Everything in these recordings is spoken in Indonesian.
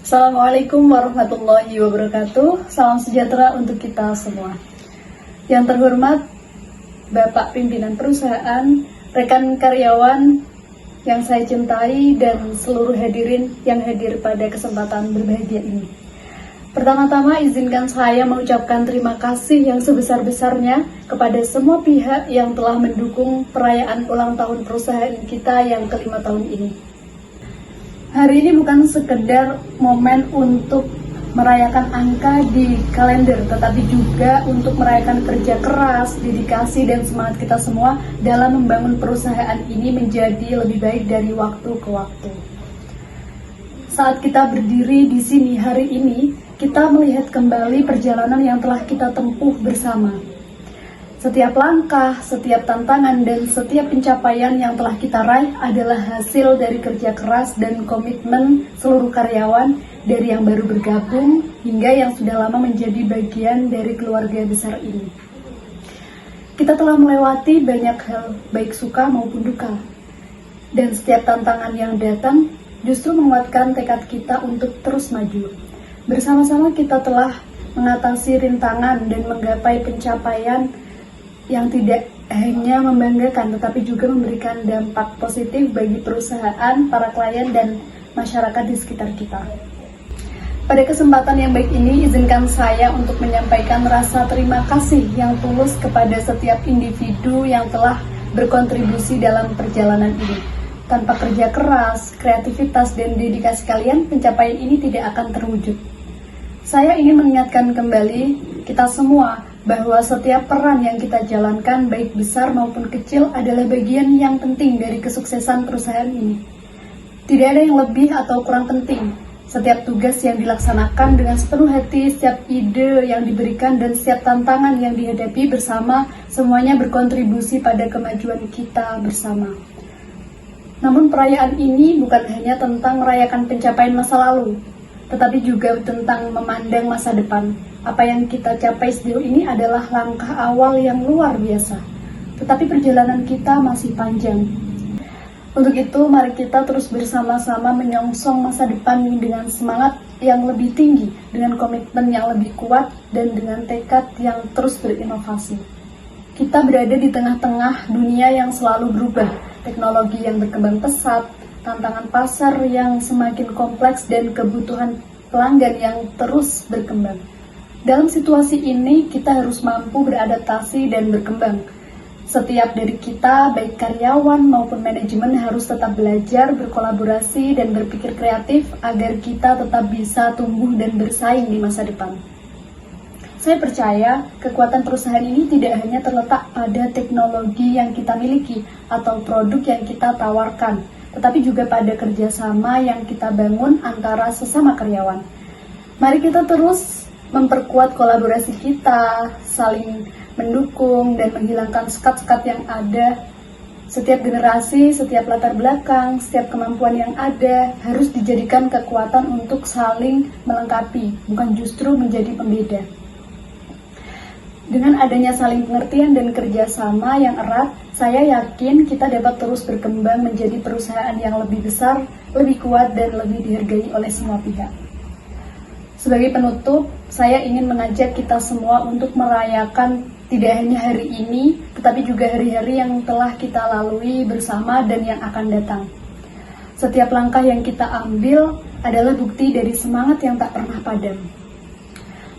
Assalamualaikum warahmatullahi wabarakatuh. Salam sejahtera untuk kita semua. Yang terhormat Bapak Pimpinan Perusahaan, rekan karyawan yang saya cintai, dan seluruh hadirin yang hadir pada kesempatan berbahagia ini. Pertama-tama izinkan saya mengucapkan terima kasih yang sebesar-besarnya kepada semua pihak yang telah mendukung perayaan ulang tahun perusahaan kita yang ke-5 tahun ini. Hari ini bukan sekedar momen untuk merayakan angka di kalender, tetapi juga untuk merayakan kerja keras, dedikasi, dan semangat kita semua dalam membangun perusahaan ini menjadi lebih baik dari waktu ke waktu. Saat kita berdiri di sini hari ini, kita melihat kembali perjalanan yang telah kita tempuh bersama. Setiap langkah, setiap tantangan, dan setiap pencapaian yang telah kita raih adalah hasil dari kerja keras dan komitmen seluruh karyawan, dari yang baru bergabung hingga yang sudah lama menjadi bagian dari keluarga besar ini. Kita telah melewati banyak hal, baik suka maupun duka. Dan setiap tantangan yang datang justru menguatkan tekad kita untuk terus maju. Bersama-sama kita telah mengatasi rintangan dan menggapai pencapaian yang tidak hanya membanggakan, tetapi juga memberikan dampak positif bagi perusahaan, para klien, dan masyarakat di sekitar kita. Pada kesempatan yang baik ini, izinkan saya untuk menyampaikan rasa terima kasih yang tulus kepada setiap individu yang telah berkontribusi dalam perjalanan ini. Tanpa kerja keras, kreativitas, dan dedikasi kalian, pencapaian ini tidak akan terwujud. Saya ingin mengingatkan kembali kita semua bahwa setiap peran yang kita jalankan, baik besar maupun kecil, adalah bagian yang penting dari kesuksesan perusahaan ini. Tidak ada yang lebih atau kurang penting. Setiap tugas yang dilaksanakan dengan sepenuh hati, setiap ide yang diberikan, dan setiap tantangan yang dihadapi bersama, semuanya berkontribusi pada kemajuan kita bersama. Namun perayaan ini bukan hanya tentang merayakan pencapaian masa lalu, tetapi juga tentang memandang masa depan. Apa yang kita capai sejauh ini adalah langkah awal yang luar biasa, tetapi perjalanan kita masih panjang. Untuk itu, mari kita terus bersama-sama menyongsong masa depan dengan semangat yang lebih tinggi, dengan komitmen yang lebih kuat, dan dengan tekad yang terus berinovasi. Kita berada di tengah-tengah dunia yang selalu berubah, teknologi yang berkembang pesat, tantangan pasar yang semakin kompleks, dan kebutuhan pelanggan yang terus berkembang. Dalam situasi ini, kita harus mampu beradaptasi dan berkembang. Setiap dari kita, baik karyawan maupun manajemen, harus tetap belajar, berkolaborasi, dan berpikir kreatif agar kita tetap bisa tumbuh dan bersaing di masa depan. Saya percaya kekuatan perusahaan ini tidak hanya terletak pada teknologi yang kita miliki atau produk yang kita tawarkan, tetapi juga pada kerjasama yang kita bangun antara sesama karyawan. Mari kita terus memperkuat kolaborasi kita, saling mendukung, dan menghilangkan sekat-sekat yang ada. Setiap generasi, setiap latar belakang, setiap kemampuan yang ada harus dijadikan kekuatan untuk saling melengkapi, bukan justru menjadi pembeda. Dengan adanya saling pengertian dan kerjasama yang erat, saya yakin kita dapat terus berkembang menjadi perusahaan yang lebih besar, lebih kuat, dan lebih dihargai oleh semua pihak. Sebagai penutup, saya ingin mengajak kita semua untuk merayakan tidak hanya hari ini, tetapi juga hari-hari yang telah kita lalui bersama dan yang akan datang. Setiap langkah yang kita ambil adalah bukti dari semangat yang tak pernah padam.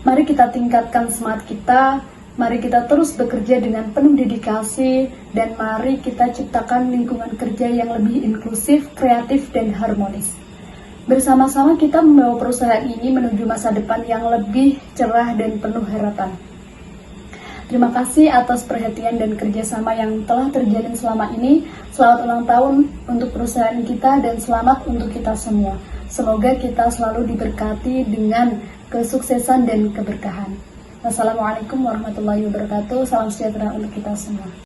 Mari kita tingkatkan semangat kita, mari kita terus bekerja dengan penuh dedikasi, dan mari kita ciptakan lingkungan kerja yang lebih inklusif, kreatif, dan harmonis. Bersama-sama kita membawa perusahaan ini menuju masa depan yang lebih cerah dan penuh harapan. Terima kasih atas perhatian dan kerjasama yang telah terjalin selama ini. Selamat ulang tahun untuk perusahaan kita dan selamat untuk kita semua. Semoga kita selalu diberkati dengan kesuksesan dan keberkahan. Wassalamualaikum warahmatullahi wabarakatuh. Salam sejahtera untuk kita semua.